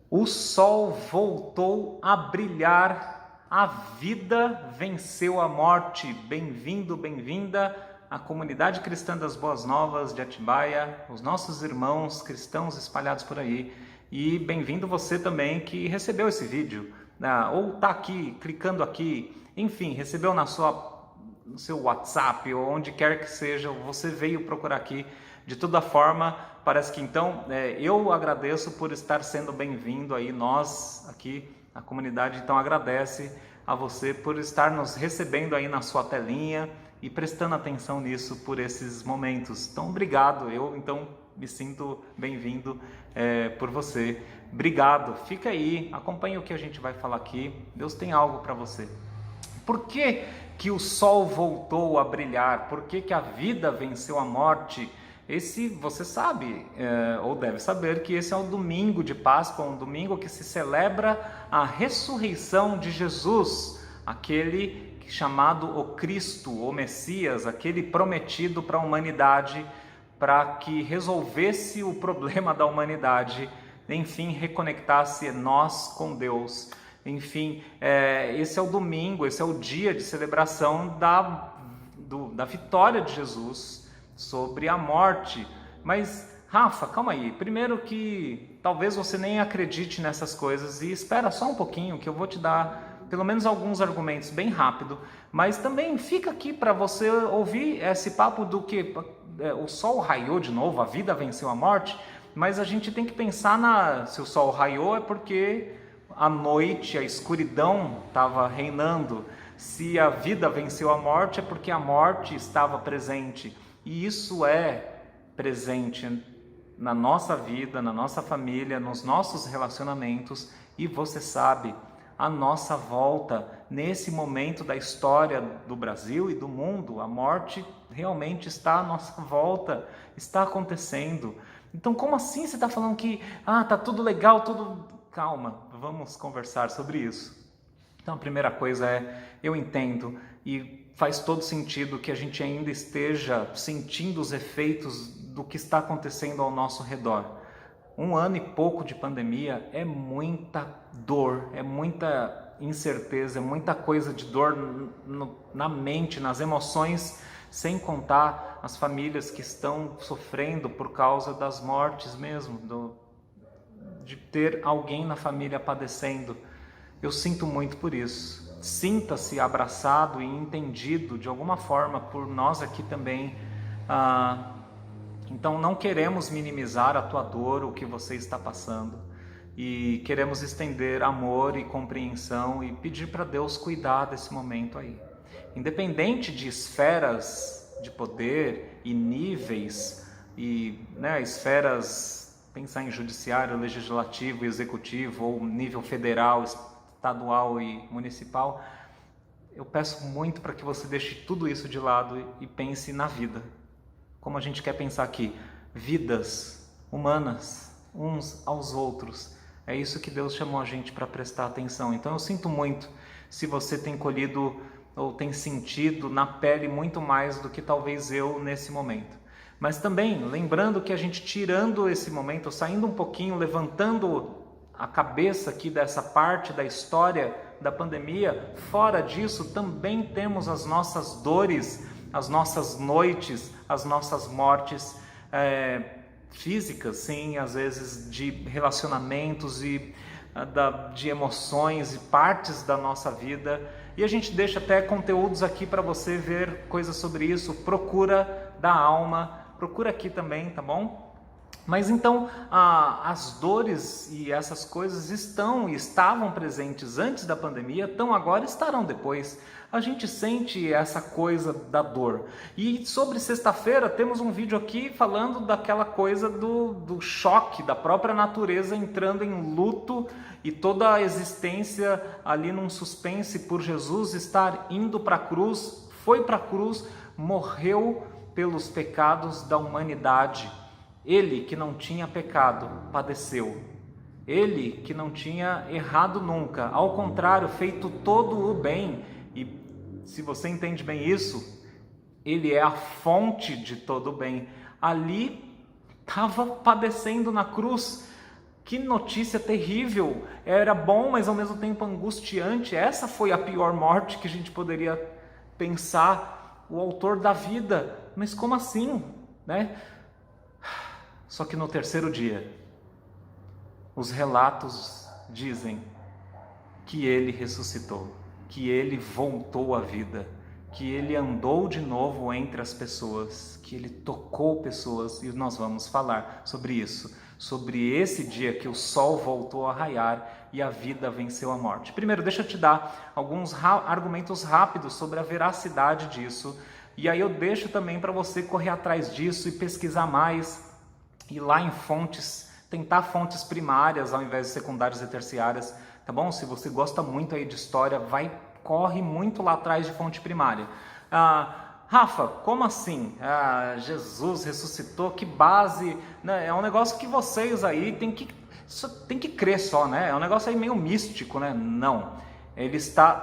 O sol voltou a brilhar, a vida venceu a morte. Bem-vindo, bem-vinda à comunidade cristã das Boas Novas de Atibaia, os nossos irmãos cristãos espalhados por aí. E bem-vindo você também que recebeu esse vídeo, ou está aqui, clicando aqui, enfim, recebeu no seu WhatsApp ou onde quer que seja, você veio procurar aqui. De toda forma, parece que então eu agradeço por estar sendo bem-vindo aí, nós aqui, a comunidade então agradece a você por estar nos recebendo aí na sua telinha e prestando atenção nisso por esses momentos. Então, obrigado, eu então me sinto bem-vindo por você. Obrigado, fica aí, acompanhe o que a gente vai falar aqui, Deus tem algo para você. Por que o sol voltou a brilhar? Por que a vida venceu a morte? Você sabe, ou deve saber, que esse é o domingo de Páscoa, um domingo que se celebra a ressurreição de Jesus, aquele chamado o Cristo, o Messias, aquele prometido para a humanidade, para que resolvesse o problema da humanidade, enfim, reconectasse nós com Deus. Enfim, esse é o domingo, esse é o dia de celebração da vitória de Jesus sobre a morte. Mas, Rafa, calma aí. Primeiro que talvez você nem acredite nessas coisas e espera só um pouquinho que eu vou te dar pelo menos alguns argumentos bem rápido, mas também fica aqui para você ouvir esse papo do que o sol raiou de novo, a vida venceu a morte, mas a gente tem que pensar se o sol raiou é porque a noite, a escuridão estava reinando. Se a vida venceu a morte é porque a morte estava presente. E isso é presente na nossa vida, na nossa família, nos nossos relacionamentos. E você sabe, a nossa volta, nesse momento da história do Brasil e do mundo, a morte realmente está à nossa volta, está acontecendo. Então, como assim você está falando que tá tudo legal, tudo... Calma, vamos conversar sobre isso. Então, a primeira coisa eu entendo e faz todo sentido que a gente ainda esteja sentindo os efeitos do que está acontecendo ao nosso redor. 1 ano e pouco de pandemia é muita dor, é muita incerteza, é muita coisa de dor na mente, nas emoções, sem contar as famílias que estão sofrendo por causa das mortes mesmo, de ter alguém na família padecendo. Eu sinto muito por isso. Sinta-se abraçado e entendido de alguma forma por nós aqui também. Então não queremos minimizar a tua dor, o que você está passando, e queremos estender amor e compreensão e pedir para Deus cuidar desse momento aí. Independente de esferas de poder e níveis, e esferas, pensar em judiciário, legislativo, executivo, ou nível federal, estadual e municipal, eu peço muito para que você deixe tudo isso de lado e pense na vida. Como a gente quer pensar aqui, vidas humanas, uns aos outros. É isso que Deus chamou a gente para prestar atenção. Então eu sinto muito se você tem colhido ou tem sentido na pele muito mais do que talvez eu nesse momento. Mas também, lembrando que a gente tirando esse momento, saindo um pouquinho, levantando a cabeça aqui dessa parte da história da pandemia, fora disso também temos as nossas dores, as nossas noites, as nossas mortes físicas, sim, às vezes de relacionamentos e de emoções e partes da nossa vida. E a gente deixa até conteúdos aqui para você ver coisas sobre isso. Procura da alma, procura aqui também, tá bom? Mas então, as dores e essas coisas estavam presentes antes da pandemia, agora estarão depois. A gente sente essa coisa da dor. E sobre sexta-feira temos um vídeo aqui falando daquela coisa do choque da própria natureza entrando em luto e toda a existência ali num suspense por Jesus estar indo para a cruz, foi para a cruz, morreu pelos pecados da humanidade. Ele que não tinha pecado, padeceu. Ele que não tinha errado nunca, ao contrário, feito todo o bem. E se você entende bem isso, ele é a fonte de todo o bem. Ali estava padecendo na cruz. Que notícia terrível! Era bom, mas ao mesmo tempo angustiante. Essa foi a pior morte que a gente poderia pensar. O autor da vida. Mas como assim, né? Só que no terceiro dia, os relatos dizem que ele ressuscitou, que ele voltou à vida, que ele andou de novo entre as pessoas, que ele tocou pessoas, e nós vamos falar sobre isso, sobre esse dia que o sol voltou a raiar e a vida venceu a morte. Primeiro, deixa eu te dar alguns argumentos rápidos sobre a veracidade disso, e aí eu deixo também para você correr atrás disso e pesquisar mais, ir lá em fontes, tentar fontes primárias ao invés de secundárias e terciárias, tá bom? Se você gosta muito aí de história, corre muito lá atrás de fonte primária. Rafa, como assim? Jesus ressuscitou, que base, né? É um negócio que vocês aí tem que crer só, né? É um negócio aí meio místico, né? Não.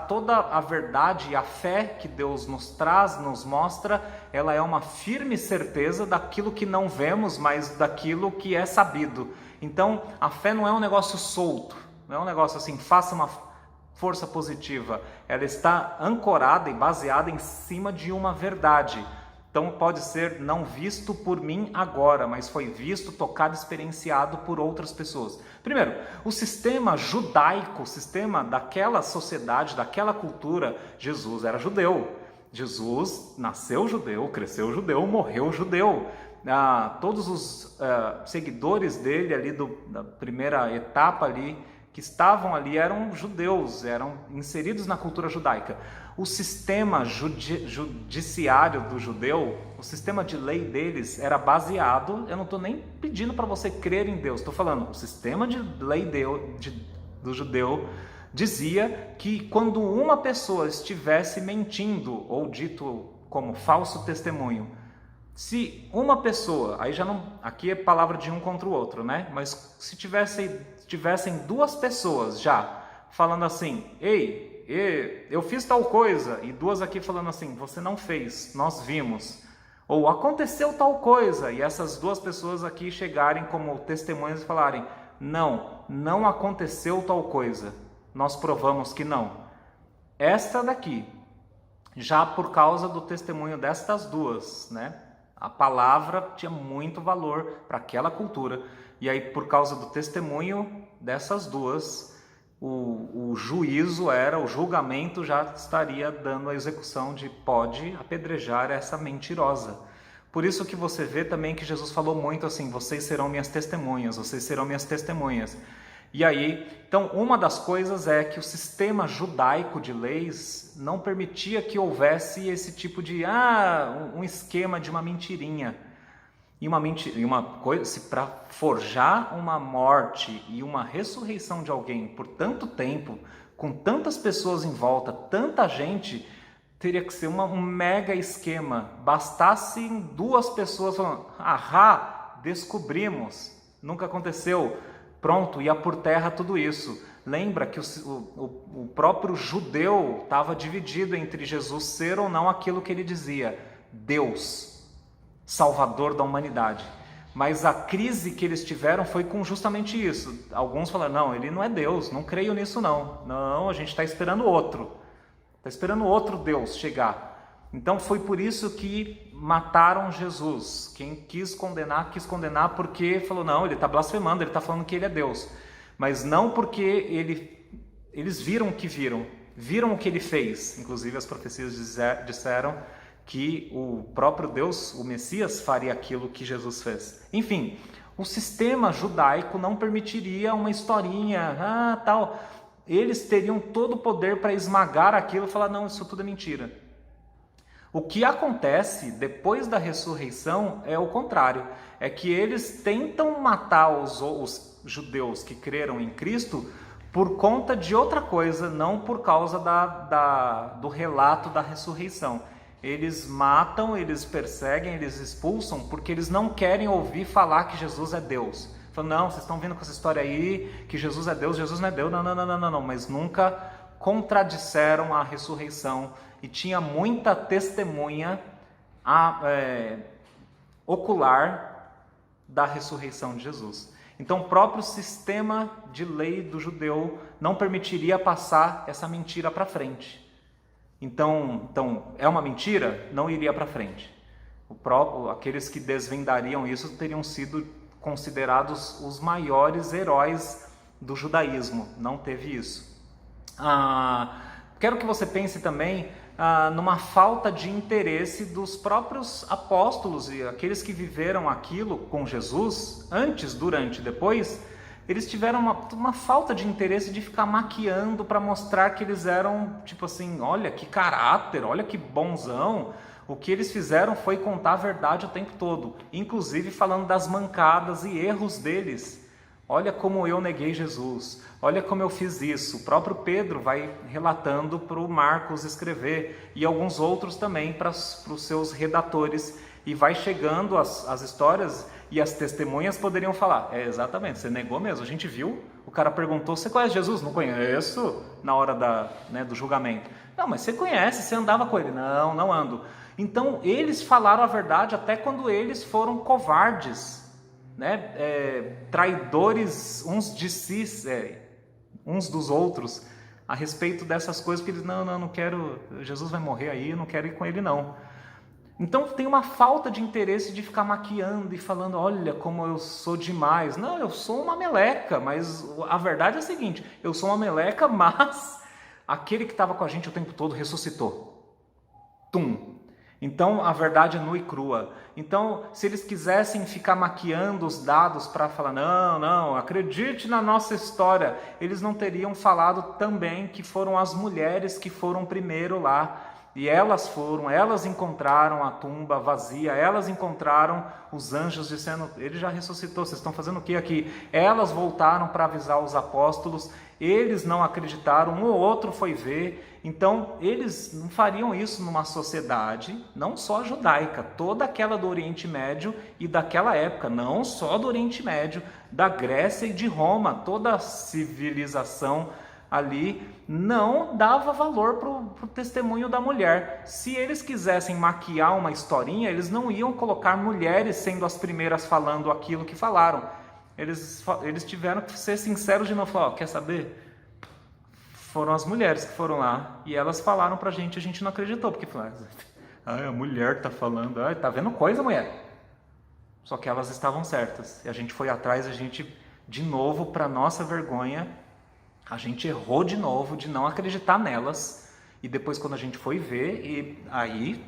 Toda a verdade e a fé que Deus nos traz, nos mostra, ela é uma firme certeza daquilo que não vemos, mas daquilo que é sabido. Então, a fé não é um negócio solto, não é um negócio assim, faça uma força positiva. Ela está ancorada e baseada em cima de uma verdade. Então, pode ser não visto por mim agora, mas foi visto, tocado, experienciado por outras pessoas. Primeiro, o sistema judaico, o sistema daquela sociedade, daquela cultura, Jesus era judeu. Jesus nasceu judeu, cresceu judeu, morreu judeu. Todos os seguidores dele ali da primeira etapa ali, que estavam ali, eram judeus, eram inseridos na cultura judaica. O sistema judiciário do judeu, o sistema de lei deles era baseado, eu não estou nem pedindo para você crer em Deus, estou falando, o sistema de lei do judeu dizia que quando uma pessoa estivesse mentindo, ou dito como falso testemunho, se uma pessoa, aí já não, aqui é palavra de um contra o outro, né? Mas se tivessem duas pessoas já falando assim, ei, eu fiz tal coisa, e duas aqui falando assim, você não fez, nós vimos, ou aconteceu tal coisa, e essas duas pessoas aqui chegarem como testemunhas e falarem, não aconteceu tal coisa, nós provamos que não. Esta daqui, já por causa do testemunho destas duas, né? A palavra tinha muito valor para aquela cultura, e aí por causa do testemunho dessas duas, o julgamento já estaria dando a execução de pode apedrejar essa mentirosa. Por isso que você vê também que Jesus falou muito assim, vocês serão minhas testemunhas, vocês serão minhas testemunhas. E aí, então uma das coisas é que o sistema judaico de leis não permitia que houvesse esse tipo de, um esquema de uma mentirinha. E uma coisa, se para forjar uma morte e uma ressurreição de alguém por tanto tempo, com tantas pessoas em volta, tanta gente, teria que ser um mega esquema. Bastassem duas pessoas falando, descobrimos, nunca aconteceu, pronto, ia por terra tudo isso. Lembra que o próprio judeu estava dividido entre Jesus ser ou não aquilo que ele dizia, Deus, Salvador da humanidade. Mas a crise que eles tiveram foi com justamente isso. Alguns falaram, não, ele não é Deus, não creio nisso não. Não, a gente está esperando outro. Está esperando outro Deus chegar. Então foi por isso que mataram Jesus. Quem quis condenar porque falou, não, ele está blasfemando, ele está falando que ele é Deus. Mas não porque eles viram o que viram o que ele fez. Inclusive as profecias disseram que o próprio Deus, o Messias, faria aquilo que Jesus fez. Enfim, o sistema judaico não permitiria uma historinha, tal. Eles teriam todo o poder para esmagar aquilo e falar, não, isso tudo é mentira. O que acontece depois da ressurreição é o contrário. É que eles tentam matar os judeus que creram em Cristo por conta de outra coisa, não por causa do relato da ressurreição. Eles matam, eles perseguem, eles expulsam, porque eles não querem ouvir falar que Jesus é Deus. Falam, não, vocês estão vindo com essa história aí, que Jesus é Deus, Jesus não é Deus. Não. Mas nunca contradisseram a ressurreição. E tinha muita testemunha ocular da ressurreição de Jesus. Então o próprio sistema de lei do judeu não permitiria passar essa mentira para frente. Então, é uma mentira? Não iria para frente. Aqueles que desvendariam isso teriam sido considerados os maiores heróis do judaísmo. Não teve isso. Quero que você pense também numa falta de interesse dos próprios apóstolos e aqueles que viveram aquilo com Jesus, antes, durante e depois. Eles tiveram uma falta de interesse de ficar maquiando para mostrar que eles eram, tipo assim, olha que caráter, olha que bonzão. O que eles fizeram foi contar a verdade o tempo todo, inclusive falando das mancadas e erros deles. Olha como eu neguei Jesus, olha como eu fiz isso. O próprio Pedro vai relatando para o Marcos escrever e alguns outros também para os seus redatores. E vai chegando as histórias e as testemunhas poderiam falar, exatamente, você negou mesmo, a gente viu, o cara perguntou, você conhece Jesus? Não conheço, na hora do julgamento. Não, mas você conhece, você andava com ele? Não, não ando. Então eles falaram a verdade até quando eles foram covardes, traidores uns de si, uns dos outros, a respeito dessas coisas, porque eles, não quero, Jesus vai morrer aí, eu não quero ir com ele não. Então tem uma falta de interesse de ficar maquiando e falando, olha como eu sou demais. Não, eu sou uma meleca, mas a verdade é a seguinte, eu sou uma meleca, mas aquele que estava com a gente o tempo todo ressuscitou. Tum! Então a verdade é nua e crua. Então se eles quisessem ficar maquiando os dados para falar, não, acredite na nossa história, eles não teriam falado também que foram as mulheres que foram primeiro lá. E elas encontraram a tumba vazia, elas encontraram os anjos dizendo, ele já ressuscitou, vocês estão fazendo o que aqui? Elas voltaram para avisar os apóstolos, eles não acreditaram, um ou outro foi ver. Então eles não fariam isso numa sociedade, não só judaica, toda aquela do Oriente Médio e daquela época, não só do Oriente Médio, da Grécia e de Roma, toda a civilização ali não dava valor para o testemunho da mulher. Se eles quisessem maquiar uma historinha, eles não iam colocar mulheres sendo as primeiras falando aquilo que falaram. Eles tiveram que ser sinceros de não falar, quer saber? Foram as mulheres que foram lá e elas falaram pra gente, a gente não acreditou, porque falaram, a mulher tá falando, tá vendo coisa, mulher? Só que elas estavam certas. E a gente foi atrás, de novo, para nossa vergonha, a gente errou de novo de não acreditar nelas. E depois quando a gente foi ver, e aí,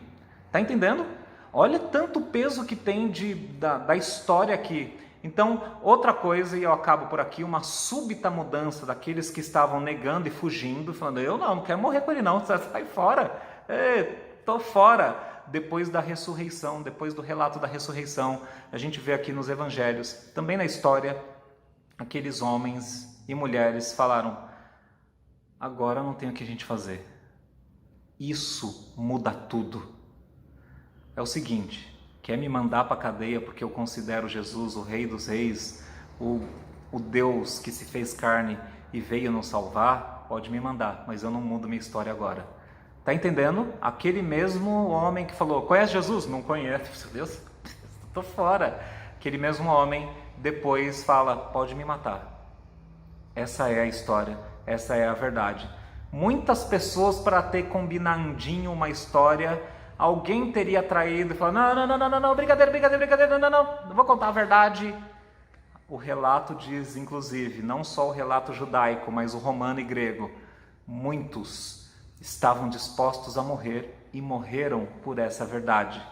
tá entendendo? Olha tanto peso que tem da história aqui. Então, outra coisa, e eu acabo por aqui, uma súbita mudança daqueles que estavam negando e fugindo, falando, eu não quero morrer com ele não, sai fora, tô fora. Depois da ressurreição, depois do relato da ressurreição, a gente vê aqui nos evangelhos, também na história, aqueles homens e mulheres falaram, agora não tem o que a gente fazer. Isso muda tudo. É o seguinte, quer me mandar para a cadeia porque eu considero Jesus o Rei dos Reis, o Deus que se fez carne e veio nos salvar? Pode me mandar, mas eu não mudo minha história agora. Tá entendendo? Aquele mesmo homem que falou, conhece Jesus? Não conhece. Meu Deus, tô fora. Aquele mesmo homem depois fala, pode me matar. Essa é a história, essa é a verdade. Muitas pessoas, para ter combinandinho uma história, alguém teria traído e falado, não, brincadeira, não vou contar a verdade. O relato diz, inclusive, não só o relato judaico, mas o romano e grego, muitos estavam dispostos a morrer e morreram por essa verdade.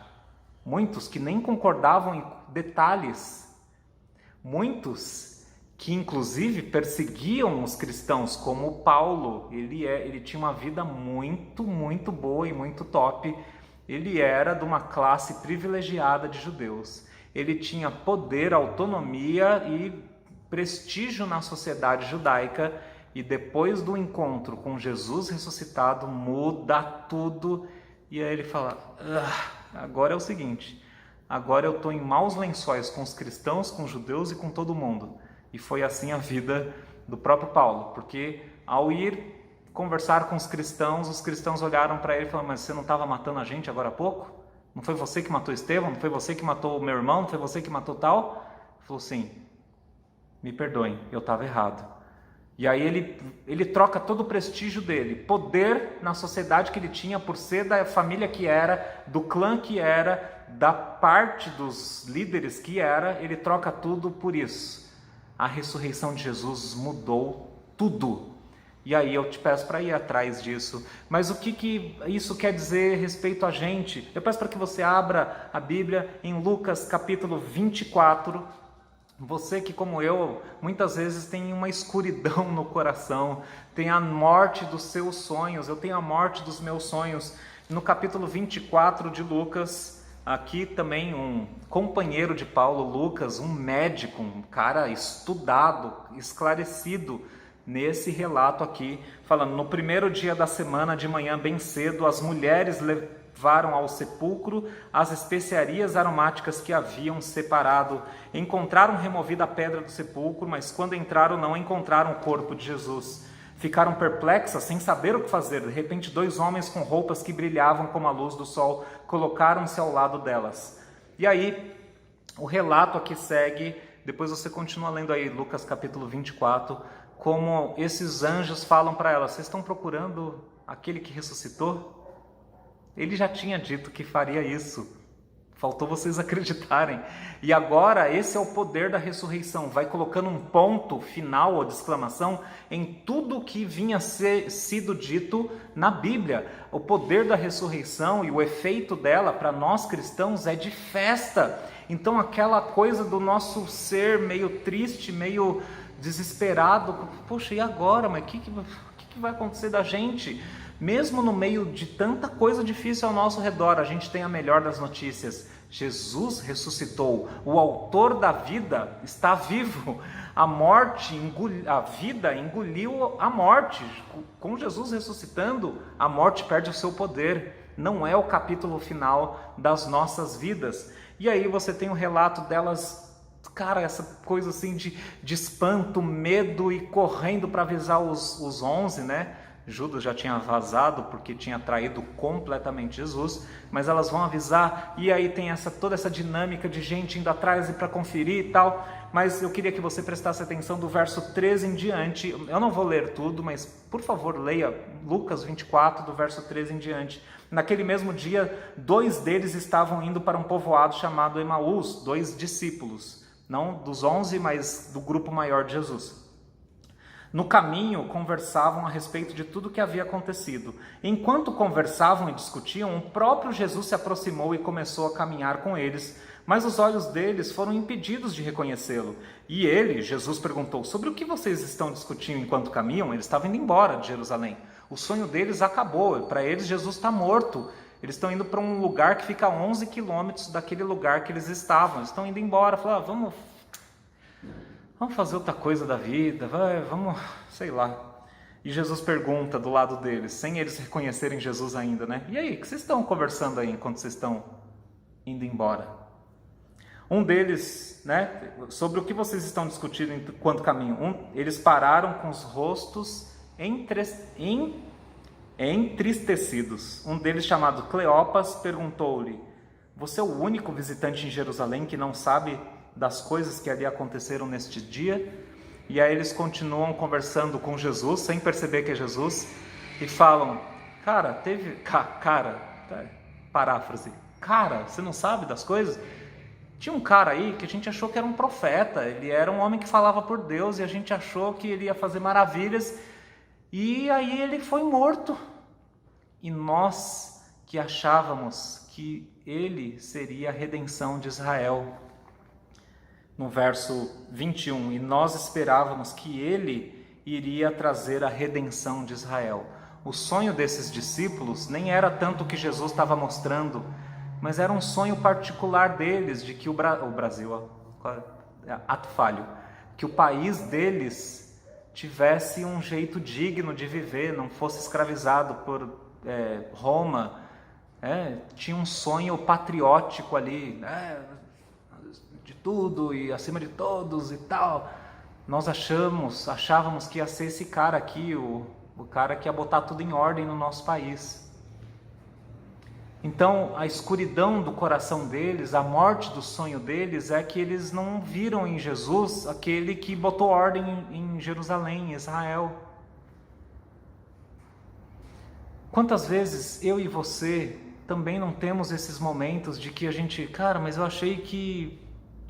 Muitos que nem concordavam em detalhes, muitos que inclusive perseguiam os cristãos, como Paulo. Ele tinha uma vida muito boa e muito top. Ele era de uma classe privilegiada de judeus. Ele tinha poder, autonomia e prestígio na sociedade judaica. E depois do encontro com Jesus ressuscitado, muda tudo. E aí ele fala, agora é o seguinte, agora eu estou em maus lençóis com os cristãos, com os judeus e com todo mundo. E foi assim a vida do próprio Paulo, porque ao ir conversar com os cristãos olharam para ele e falaram, mas você não estava matando a gente agora há pouco? Não foi você que matou Estevão? Não foi você que matou o meu irmão? Não foi você que matou tal? Ele falou assim, me perdoem, eu estava errado. E aí ele troca todo o prestígio dele, poder na sociedade que ele tinha, por ser da família que era, do clã que era, da parte dos líderes que era, ele troca tudo por isso. A ressurreição de Jesus mudou tudo. E aí eu te peço para ir atrás disso. Mas o que isso quer dizer respeito a gente? Eu peço para que você abra a Bíblia em Lucas capítulo 24. Você que, como eu, muitas vezes tem uma escuridão no coração, tem a morte dos seus sonhos, eu tenho a morte dos meus sonhos. No capítulo 24 de Lucas, aqui também um companheiro de Paulo, Lucas, um médico, um cara estudado, esclarecido, nesse relato aqui, falando: no primeiro dia da semana, de manhã bem cedo, as mulheres levaram ao sepulcro as especiarias aromáticas que haviam separado. Encontraram removida a pedra do sepulcro, mas quando entraram não encontraram o corpo de Jesus. Ficaram perplexas, sem saber o que fazer. De repente, 2 homens com roupas que brilhavam como a luz do sol colocaram-se ao lado delas. E aí, o relato aqui segue, depois você continua lendo aí Lucas capítulo 24, como esses anjos falam para elas: vocês estão procurando aquele que ressuscitou? Ele já tinha dito que faria isso. Faltou vocês acreditarem. E agora esse é o poder da ressurreição. Vai colocando um ponto final ou de exclamação em tudo que vinha sido dito na Bíblia. O poder da ressurreição e o efeito dela para nós cristãos é de festa. Então aquela coisa do nosso ser meio triste, meio desesperado. Poxa, e agora? Mas o que vai acontecer da gente? Mesmo no meio de tanta coisa difícil ao nosso redor, a gente tem a melhor das notícias. Jesus ressuscitou. O autor da vida está vivo. A vida engoliu a morte. Com Jesus ressuscitando, a morte perde o seu poder. Não é o capítulo final das nossas vidas. E aí você tem o relato delas, cara, essa coisa assim de espanto, medo, e correndo para avisar os 11, né? Judas já tinha vazado porque tinha traído completamente Jesus, mas elas vão avisar, e aí tem toda essa dinâmica de gente indo atrás e para conferir e tal. Mas eu queria que você prestasse atenção do verso 13 em diante. Eu não vou ler tudo, mas por favor leia Lucas 24 do verso 13 em diante. Naquele mesmo dia, 2 deles estavam indo para um povoado chamado Emaús, 2 discípulos, não dos 11, mas do grupo maior de Jesus. No caminho, conversavam a respeito de tudo o que havia acontecido. Enquanto conversavam e discutiam, o próprio Jesus se aproximou e começou a caminhar com eles, mas os olhos deles foram impedidos de reconhecê-lo. E ele, Jesus, perguntou: sobre o que vocês estão discutindo enquanto caminham? Eles estavam indo embora de Jerusalém. O sonho deles acabou. Para eles, Jesus está morto. Eles estão indo para um lugar que fica a 11 quilômetros daquele lugar que eles estavam. Eles estão indo embora. Falaram: vamos fazer outra coisa da vida, vamos, sei lá. E Jesus pergunta do lado deles, sem eles reconhecerem Jesus ainda, né? E aí, o que vocês estão conversando aí enquanto vocês estão indo embora? Um deles, né, sobre o que vocês estão discutindo enquanto caminham, eles pararam com os rostos entristecidos. Um deles, chamado Cleopas, perguntou-lhe: você é o único visitante em Jerusalém que não sabe das coisas que ali aconteceram neste dia? E aí eles continuam conversando com Jesus, sem perceber que é Jesus, e falam: paráfrase, você não sabe das coisas? Tinha um cara aí que a gente achou que era um profeta, ele era um homem que falava por Deus, e a gente achou que ele ia fazer maravilhas, e aí ele foi morto. E nós que achávamos que ele seria a redenção de Israel. No verso 21, e nós esperávamos que ele iria trazer a redenção de Israel. O sonho desses discípulos nem era tanto o que Jesus estava mostrando, mas era um sonho particular deles, de que ato falho, que o país deles tivesse um jeito digno de viver, não fosse escravizado por Roma. Tinha um sonho patriótico ali, de tudo e acima de todos e tal. Nós achávamos que ia ser esse cara aqui, o cara que ia botar tudo em ordem no nosso país. Então, a escuridão do coração deles, a morte do sonho deles é que eles não viram em Jesus aquele que botou ordem em Jerusalém, em Israel. Quantas vezes eu e você também não temos esses momentos de que a gente, cara, mas eu achei que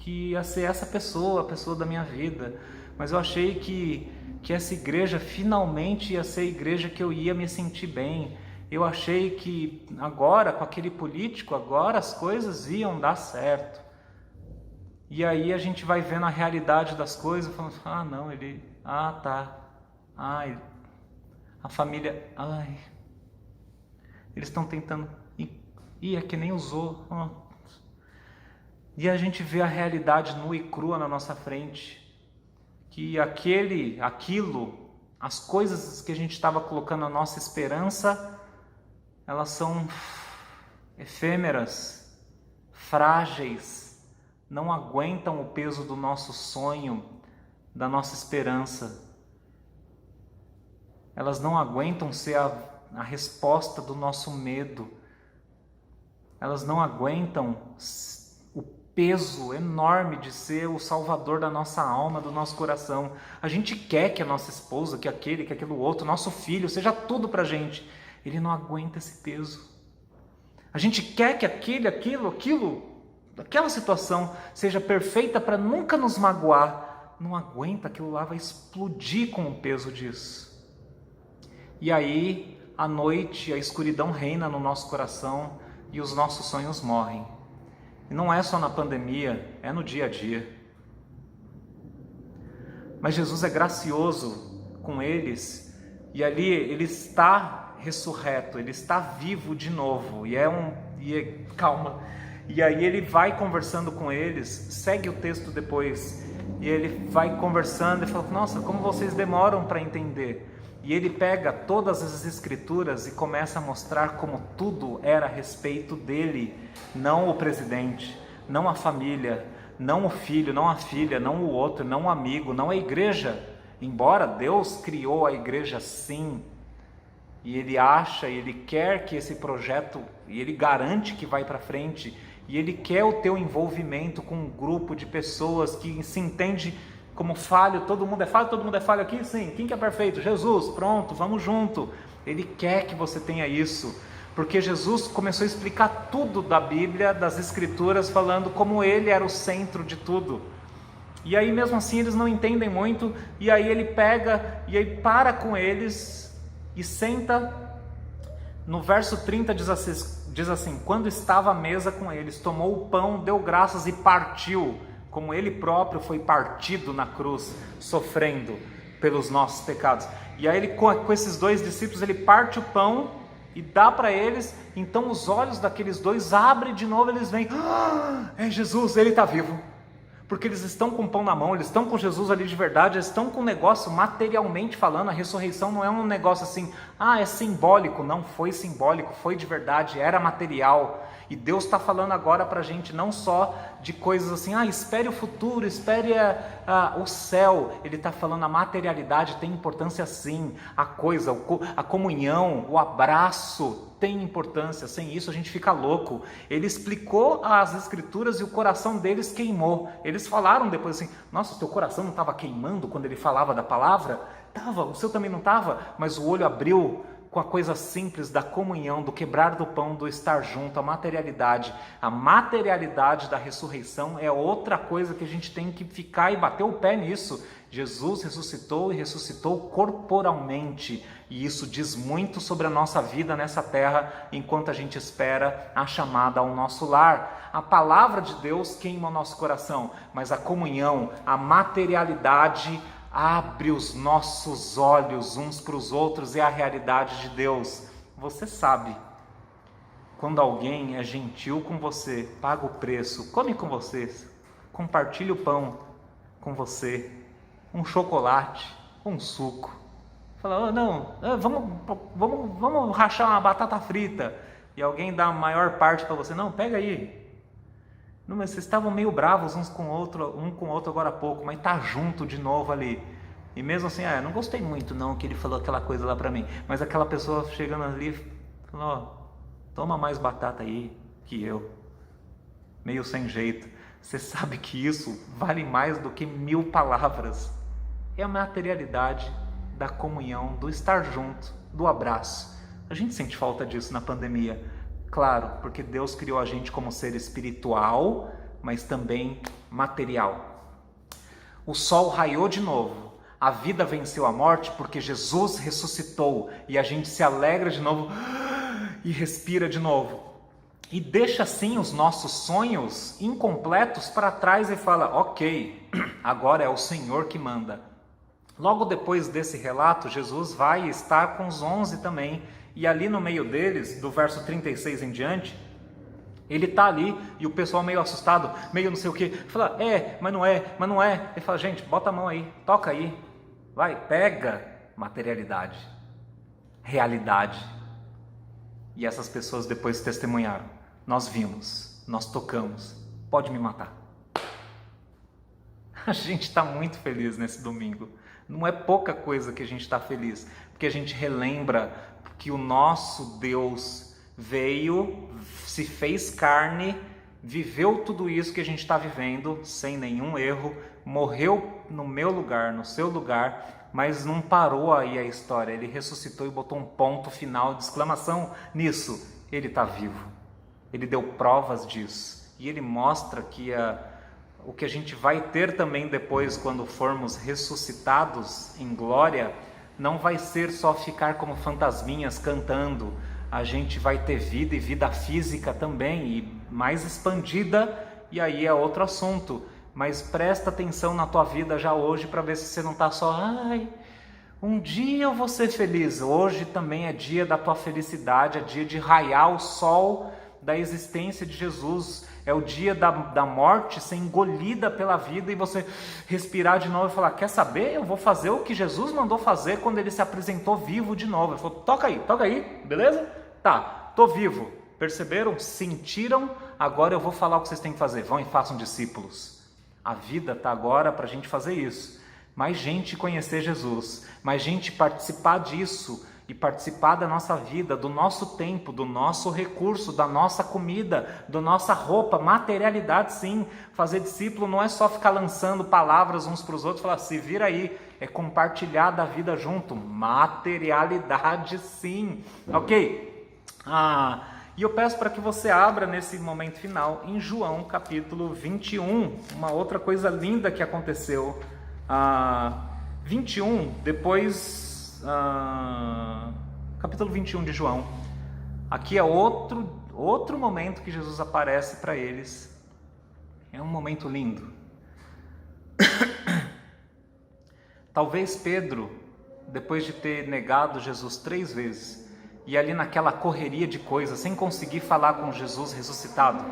ia ser essa pessoa, a pessoa da minha vida, mas eu achei que essa igreja finalmente ia ser a igreja que eu ia me sentir bem. Eu achei que agora, com aquele político, agora as coisas iam dar certo. E aí a gente vai vendo a realidade das coisas e falando, não, tá, a família, eles estão tentando, é que nem usou. E a gente vê a realidade nua e crua na nossa frente, que aquilo, as coisas que a gente estava colocando a nossa esperança, elas são efêmeras, frágeis, não aguentam o peso do nosso sonho, da nossa esperança. Elas não aguentam ser a resposta do nosso medo. Elas não aguentam o peso enorme de ser o salvador da nossa alma, do nosso coração. A gente quer que a nossa esposa, que aquele outro, nosso filho, seja tudo pra gente. Ele não aguenta esse peso. A gente quer que aquela situação seja perfeita para nunca nos magoar. Não aguenta, aquilo lá vai explodir com o peso disso. E aí, à noite, a escuridão reina no nosso coração e os nossos sonhos morrem. E não é só na pandemia, é no dia a dia. Mas Jesus é gracioso com eles, e ali ele está ressurreto, ele está vivo de novo, calma, e aí ele vai conversando com eles, segue o texto depois, e ele vai conversando e fala, nossa, como vocês demoram para entender, e ele pega todas as escrituras e começa a mostrar como tudo era a respeito dele, não o presidente, não a família, não o filho, não a filha, não o outro, não o amigo, não a igreja, embora Deus criou a igreja sim, e ele acha, ele quer que esse projeto, e ele garante que vai para frente, e ele quer o teu envolvimento com um grupo de pessoas que se entende como falho, todo mundo é falho aqui? Sim. Quem que é perfeito? Jesus, pronto, vamos junto. Ele quer que você tenha isso, porque Jesus começou a explicar tudo da Bíblia, das Escrituras, falando como ele era o centro de tudo. E aí mesmo assim eles não entendem muito, e aí ele pega, e aí para com eles, e senta, no verso 30 diz assim, quando estava à mesa com eles, tomou o pão, deu graças e partiu, como ele próprio foi partido na cruz, sofrendo pelos nossos pecados. E aí ele, com esses dois discípulos, ele parte o pão e dá para eles, então os olhos daqueles dois abrem de novo, eles veem, é Jesus, ele está vivo. Porque eles estão com o pão na mão, eles estão com Jesus ali de verdade, eles estão com um negócio materialmente falando. A ressurreição não é um negócio assim, é simbólico. Não foi simbólico, foi de verdade, era material. E Deus está falando agora para a gente não só de coisas assim, espere o futuro, espere o céu. Ele está falando a materialidade tem importância sim, a comunhão, o abraço tem importância, sem isso a gente fica louco. Ele explicou as escrituras e o coração deles queimou. Eles falaram depois assim, nossa, o teu coração não estava queimando quando ele falava da palavra? Estava, o seu também não estava? Mas o olho abriu com a coisa simples da comunhão, do quebrar do pão, do estar junto, a materialidade da ressurreição é outra coisa que a gente tem que ficar e bater o pé nisso. Jesus ressuscitou e ressuscitou corporalmente, e isso diz muito sobre a nossa vida nessa terra, enquanto a gente espera a chamada ao nosso lar. A palavra de Deus queima o nosso coração, mas a comunhão, a materialidade abre os nossos olhos uns para os outros, é a realidade de Deus. Você sabe, quando alguém é gentil com você, paga o preço, come com você, compartilha o pão com você, um chocolate, um suco, fala, vamos rachar uma batata frita, e alguém dá a maior parte para você, não, pega aí. Não, mas vocês estavam meio bravos um com o outro agora há pouco, mas tá junto de novo ali. E mesmo assim, não gostei muito não que ele falou aquela coisa lá pra mim. Mas aquela pessoa chegando ali, falou, toma mais batata aí que eu, meio sem jeito. Você sabe que isso vale mais do que 1000 palavras. É a materialidade da comunhão, do estar junto, do abraço. A gente sente falta disso na pandemia. Claro, porque Deus criou a gente como ser espiritual, mas também material. O sol raiou de novo. A vida venceu a morte porque Jesus ressuscitou. E a gente se alegra de novo e respira de novo. E deixa assim os nossos sonhos incompletos para trás e fala, ok, agora é o Senhor que manda. Logo depois desse relato, Jesus vai estar com os 11 também. E ali no meio deles, do verso 36 em diante, ele está ali e o pessoal meio assustado, meio não sei o que, fala, mas não é, mas não é. Ele fala, gente, bota a mão aí, toca aí, vai, pega materialidade, realidade. E essas pessoas depois testemunharam, nós vimos, nós tocamos, pode me matar. A gente está muito feliz nesse domingo. Não é pouca coisa que a gente está feliz, porque a gente relembra que o nosso Deus veio, se fez carne, viveu tudo isso que a gente está vivendo, sem nenhum erro, morreu no meu lugar, no seu lugar, mas não parou aí a história, ele ressuscitou e botou um ponto final de exclamação nisso. Ele está vivo, ele deu provas disso, e ele mostra que o que a gente vai ter também depois, quando formos ressuscitados em glória, não vai ser só ficar como fantasminhas cantando. A gente vai ter vida e vida física também, e mais expandida, e aí é outro assunto. Mas presta atenção na tua vida já hoje para ver se você não está só, um dia eu vou ser feliz. Hoje também é dia da tua felicidade, é dia de raiar o sol da existência de Jesus. É o dia da morte ser engolida pela vida e você respirar de novo e falar, quer saber? Eu vou fazer o que Jesus mandou fazer quando ele se apresentou vivo de novo. Ele falou, toca aí, beleza? Tá, tô vivo. Perceberam? Sentiram? Agora eu vou falar o que vocês têm que fazer. Vão e façam discípulos. A vida tá agora para a gente fazer isso. Mais gente conhecer Jesus, mais gente participar disso e participar da nossa vida, do nosso tempo, do nosso recurso, da nossa comida, da nossa roupa, materialidade sim. Fazer discípulo não é só ficar lançando palavras uns para os outros, falar se vira aí, é compartilhar da vida junto, materialidade sim, ok? E eu peço para que você abra nesse momento final em João capítulo 21, uma outra coisa linda que aconteceu. 21, depois... capítulo 21 de João. Aqui é outro momento que Jesus aparece para eles. É um momento lindo. Talvez Pedro, depois de ter negado Jesus 3 vezes, e ali naquela correria de coisas, sem conseguir falar com Jesus ressuscitado,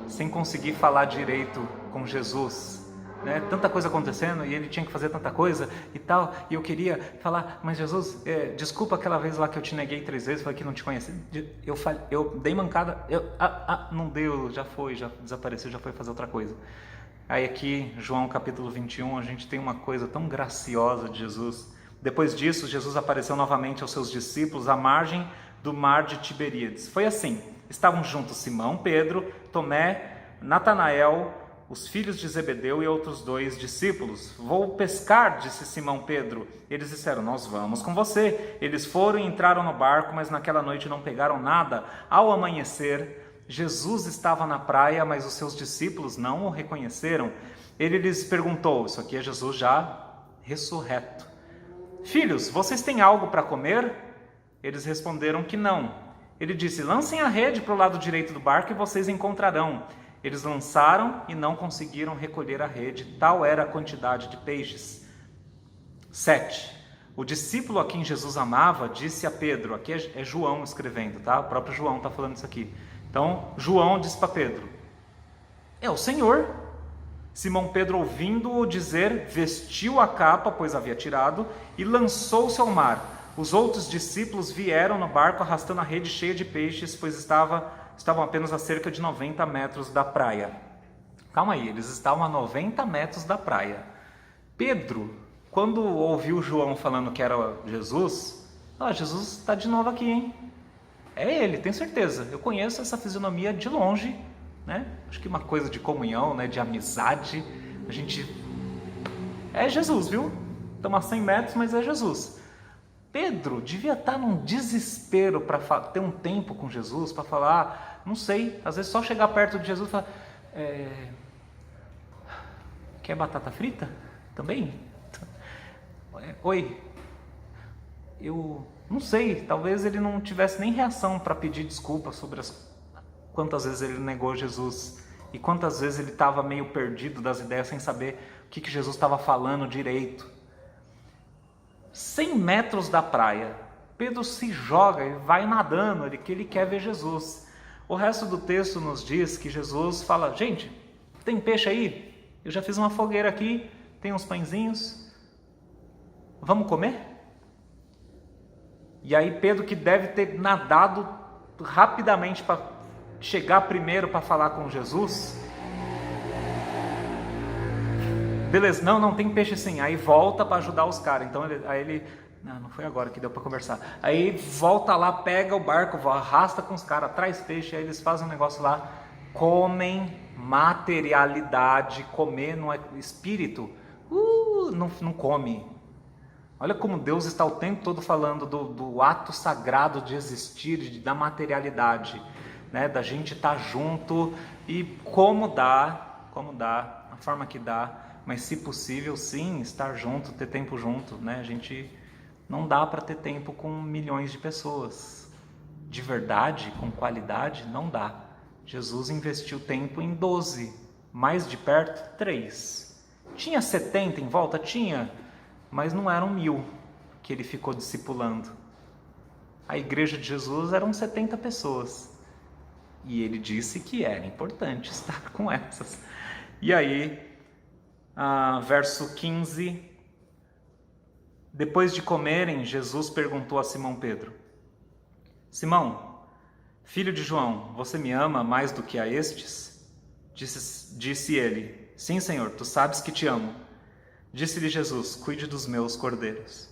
sem conseguir falar direito com Jesus, né? Tanta coisa acontecendo e ele tinha que fazer tanta coisa e tal, e eu queria falar, mas Jesus, desculpa aquela vez lá que eu te neguei 3 vezes, falei que não te conheci, eu dei mancada, não deu, já desapareceu, já foi fazer outra coisa. Aí aqui, João capítulo 21, a gente tem uma coisa tão graciosa de Jesus. Depois disso, Jesus apareceu novamente aos seus discípulos à margem do mar de Tiberíades. Foi assim, estavam juntos Simão, Pedro, Tomé, Natanael, os filhos de Zebedeu e outros 2 discípulos. Vou pescar, disse Simão Pedro. Eles disseram, nós vamos com você. Eles foram e entraram no barco, mas naquela noite não pegaram nada. Ao amanhecer, Jesus estava na praia, mas os seus discípulos não o reconheceram. Ele lhes perguntou, isso aqui é Jesus já ressurreto. Filhos, vocês têm algo para comer? Eles responderam que não. Ele disse, lancem a rede para o lado direito do barco e vocês encontrarão. Eles lançaram e não conseguiram recolher a rede, tal era a quantidade de peixes. 7. O discípulo a quem Jesus amava disse a Pedro, aqui é João escrevendo, tá? O próprio João está falando isso aqui. Então, João disse para Pedro, é o Senhor. Simão Pedro, ouvindo-o dizer, vestiu a capa, pois havia tirado, e lançou-se ao mar. Os outros discípulos vieram no barco arrastando a rede cheia de peixes, pois estavam apenas a cerca de 90 metros da praia. Calma aí, eles estavam a 90 metros da praia. Pedro, quando ouviu João falando que era Jesus, Jesus está de novo aqui, hein? É ele, tenho certeza. Eu conheço essa fisionomia de longe, né? Acho que uma coisa de comunhão, né? De amizade. A gente... É Jesus, viu? Estamos a 100 metros, mas é Jesus. Pedro devia estar num desespero para ter um tempo com Jesus, para falar, não sei, às vezes só chegar perto de Jesus e falar, quer batata frita? Também? Oi, eu não sei, talvez ele não tivesse nem reação para pedir desculpa sobre quantas vezes ele negou Jesus e quantas vezes ele estava meio perdido das ideias sem saber o que Jesus estava falando direito. 100 metros da praia, Pedro se joga e vai nadando, que ele quer ver Jesus. O resto do texto nos diz que Jesus fala, gente, tem peixe aí? Eu já fiz uma fogueira aqui, tem uns pãezinhos, vamos comer? E aí Pedro, que deve ter nadado rapidamente para chegar primeiro para falar com Jesus, beleza, não, tem peixe sim, aí volta para ajudar os caras, então não foi agora que deu para conversar, aí volta lá, pega o barco, arrasta com os caras, traz peixe, aí eles fazem um negócio lá, comem materialidade, comer no espírito, não come. Olha como Deus está o tempo todo falando do ato sagrado de existir, da materialidade, né? Da gente estar junto e como dá, a forma que dá, mas se possível sim, estar junto, ter tempo junto, né? A gente não dá para ter tempo com milhões de pessoas, de verdade, com qualidade, não dá. Jesus investiu tempo em 12, mais de perto, 3. Tinha 70 em volta? Tinha, mas não eram 1000 que ele ficou discipulando. A igreja de Jesus eram 70 pessoas. E ele disse que era importante estar com essas. E aí, verso 15, depois de comerem, Jesus perguntou a Simão Pedro, Simão, filho de João, você me ama mais do que a estes? Disse ele, sim, Senhor, tu sabes que te amo. Disse-lhe Jesus, cuide dos meus cordeiros.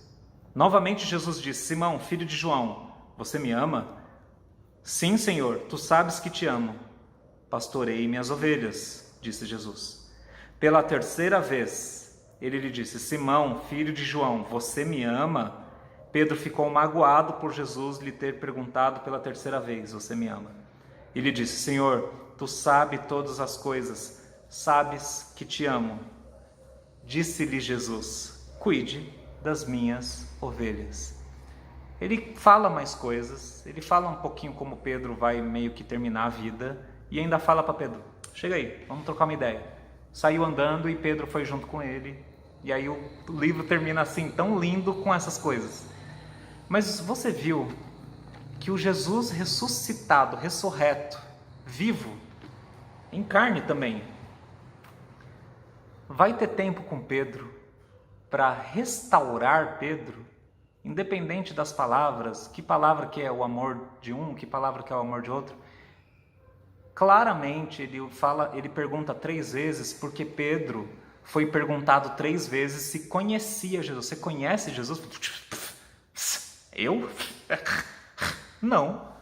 Novamente Jesus disse, Simão, filho de João, você me ama? Sim, Senhor, tu sabes que te amo. Pastorei minhas ovelhas, disse Jesus. Pela terceira vez, ele lhe disse, Simão, filho de João, você me ama? Pedro ficou magoado por Jesus lhe ter perguntado pela terceira vez, você me ama? E lhe disse, Senhor, tu sabes todas as coisas, sabes que te amo. Disse-lhe Jesus, cuide das minhas ovelhas. Ele fala mais coisas, ele fala um pouquinho como Pedro vai meio que terminar a vida, e ainda fala para Pedro, chega aí, vamos trocar uma ideia. Saiu andando e Pedro foi junto com ele, e aí o livro termina assim, tão lindo com essas coisas. Mas você viu que o Jesus ressuscitado, ressurreto, vivo, em carne também, vai ter tempo com Pedro para restaurar Pedro, independente das palavras, que palavra que é o amor de um, que palavra que é o amor de outro. Claramente ele pergunta 3 vezes, porque Pedro foi perguntado 3 vezes se conhecia Jesus. Você conhece Jesus? Eu? Não.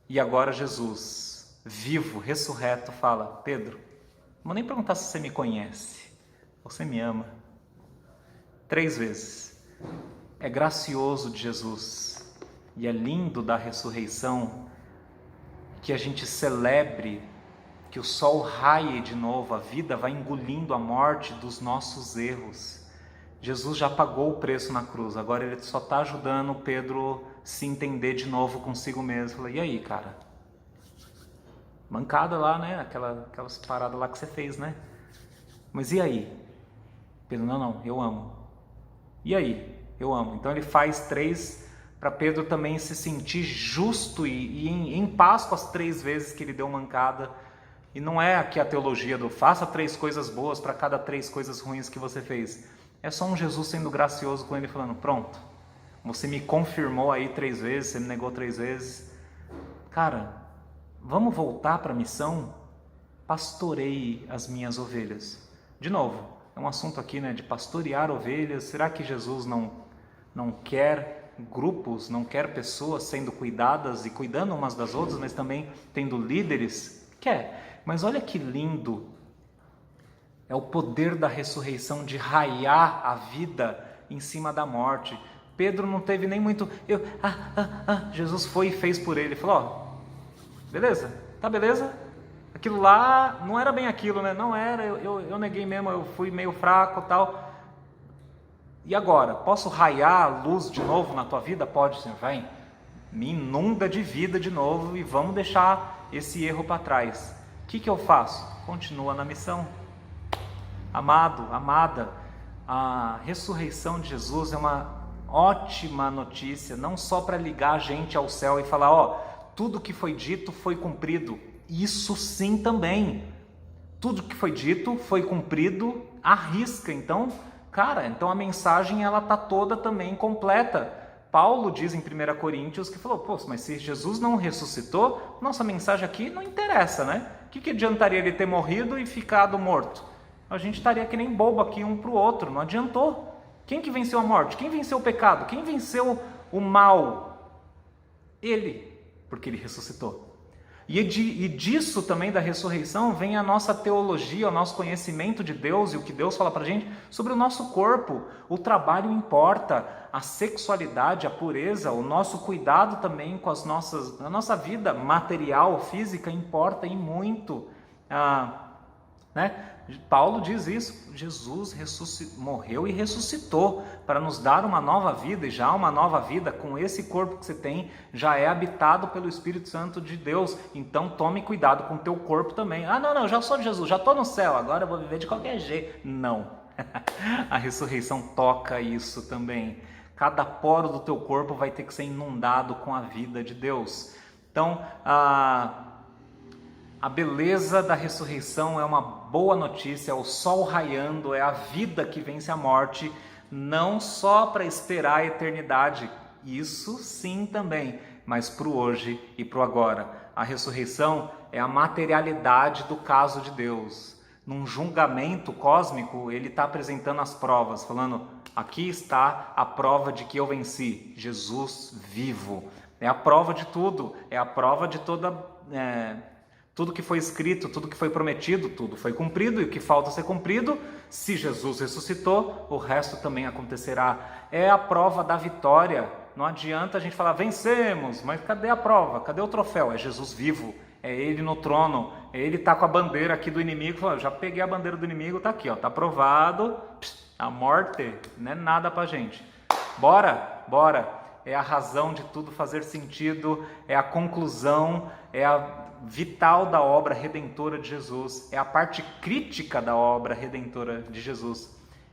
E agora Jesus, vivo, ressurreto, fala, Pedro, não vou nem perguntar se você me conhece, você me ama. 3 vezes. É gracioso de Jesus e é lindo da ressurreição que a gente celebre que o sol raie de novo, a vida vai engolindo a morte dos nossos erros. Jesus já pagou o preço na cruz, agora ele só está ajudando Pedro se entender de novo consigo mesmo. Fala, e aí, cara? Mancada lá, né? Aquelas paradas lá que você fez, né? Mas e aí? Pedro, não, eu amo. E aí? Eu amo. Então ele faz 3 para Pedro também se sentir justo e em paz com as 3 vezes que ele deu mancada. E não é aqui a teologia do faça 3 coisas boas para cada 3 coisas ruins que você fez. É só um Jesus sendo gracioso com ele, falando, pronto, você me confirmou aí 3 vezes, você me negou 3 vezes. Cara, vamos voltar para a missão? Pastorei as minhas ovelhas. De novo, é um assunto aqui, né, de pastorear ovelhas. Será que Jesus não quer grupos, não quer pessoas sendo cuidadas e cuidando umas das outras, mas também tendo líderes? Quer. Mas olha que lindo, é o poder da ressurreição de raiar a vida em cima da morte. Pedro não teve nem muito... Jesus foi e fez por ele. Ele falou, beleza, tá beleza? Aquilo lá não era bem aquilo, né? Não era, eu neguei mesmo, eu fui meio fraco e tal. E agora, posso raiar a luz de novo na tua vida? Pode, Senhor, vem. Me inunda de vida de novo e vamos deixar esse erro para trás. O que eu faço? Continua na missão. Amado, amada, a ressurreição de Jesus é uma ótima notícia, não só para ligar a gente ao céu e falar, tudo que foi dito foi cumprido. Isso sim também. Tudo que foi dito foi cumprido à risca. Então, então a mensagem ela está toda também completa. Paulo diz em 1 Coríntios que falou, mas se Jesus não ressuscitou, nossa mensagem aqui não interessa, né? O que adiantaria ele ter morrido e ficado morto? A gente estaria que nem bobo aqui um para o outro, não adiantou. Quem que venceu a morte? Quem venceu o pecado? Quem venceu o mal? Ele, porque ele ressuscitou. E disso também, da ressurreição, vem a nossa teologia, o nosso conhecimento de Deus e o que Deus fala pra gente sobre o nosso corpo. O trabalho importa, a sexualidade, a pureza, o nosso cuidado também com a nossa vida material, física, importa e muito. Né? Paulo diz isso, Jesus morreu e ressuscitou para nos dar uma nova vida, e já uma nova vida com esse corpo que você tem, já é habitado pelo Espírito Santo de Deus. Então tome cuidado com o teu corpo também. Não, já sou de Jesus, já estou no céu, agora eu vou viver de qualquer jeito. Não, a ressurreição toca isso também. Cada poro do teu corpo vai ter que ser inundado com a vida de Deus. Então, a beleza da ressurreição é uma boa notícia, é o sol raiando, é a vida que vence a morte, não só para esperar a eternidade, isso sim também, mas para o hoje e para o agora. A ressurreição é a materialidade do caso de Deus. Num julgamento cósmico, ele está apresentando as provas, falando, aqui está a prova de que eu venci, Jesus vivo. É a prova de tudo, é a prova de tudo que foi escrito, tudo que foi prometido, tudo foi cumprido, e o que falta ser cumprido, se Jesus ressuscitou, o resto também acontecerá. É a prova da vitória. Não adianta a gente falar, vencemos, mas cadê a prova? Cadê o troféu? É Jesus vivo, é Ele no trono, Ele está com a bandeira aqui do inimigo, fala, já peguei a bandeira do inimigo, está aqui, está aprovado, a morte não é nada para a gente. Bora! É a razão de tudo fazer sentido, é a conclusão, é a vital da obra redentora de Jesus, é a parte crítica da obra redentora de Jesus,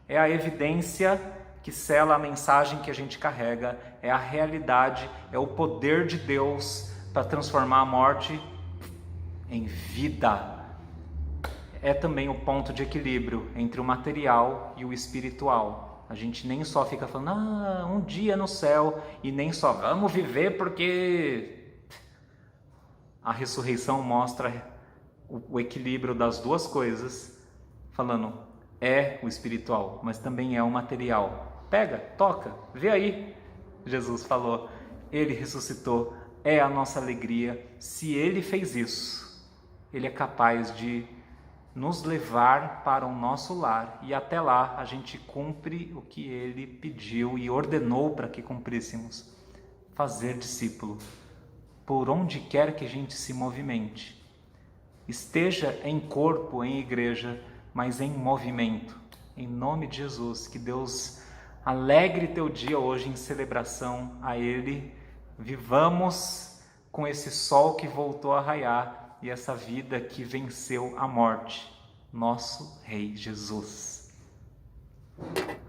é a evidência que sela a mensagem que a gente carrega, é a realidade, é o poder de Deus para transformar a morte em vida. É também o ponto de equilíbrio entre o material e o espiritual. A gente nem só fica falando, um dia no céu, e nem só vamos viver porque... A ressurreição mostra o equilíbrio das duas coisas, falando, é o espiritual, mas também é o material. Pega, toca, vê aí. Jesus falou, Ele ressuscitou, é a nossa alegria. Se Ele fez isso, Ele é capaz de nos levar para o nosso lar, e até lá a gente cumpre o que Ele pediu e ordenou para que cumpríssemos, fazer discípulo. Por onde quer que a gente se movimente, esteja em corpo, em igreja, mas em movimento. Em nome de Jesus, que Deus alegre teu dia hoje em celebração a Ele. Vivamos com esse sol que voltou a raiar e essa vida que venceu a morte. Nosso Rei Jesus.